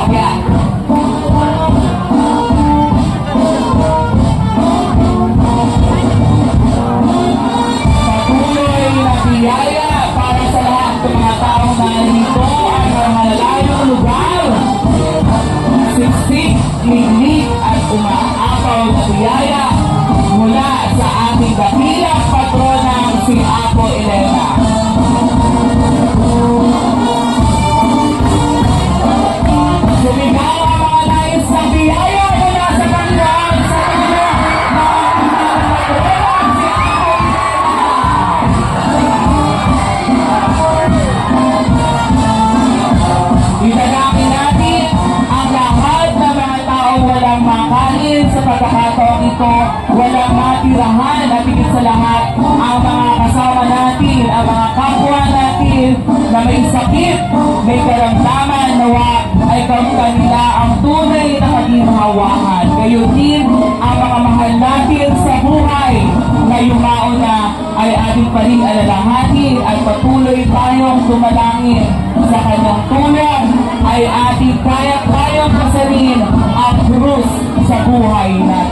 Akyat. Patuloy na biyaya para sa lahat ng mga taong narito at mga malalayong lugar. Siksik, liglig at umaapaw na biyaya mula sa ating dakilang patronang si Apo Elena. Sumigaw ang mga nais ng biyaya mula sa kanilang sa inyo na ang patronang si Apo Elena. Itanangin natin ang lahat ng mga taong walang makain sa pagkakataong ito, walang matirahan at higit sa lahat ang mga kasama natin, ang mga kapwa natin na may sakit, may karamdaman, nawa ay kanila ang tunay na kaginhawahan. Gayon din ang mga mahal natin sa buhay na yumao na ay ating pa rin alalahanin at patuloy tayong tumalangin sa kanyang tulong ay ating kaya-kayang pasarin ang krus sa buhay natin.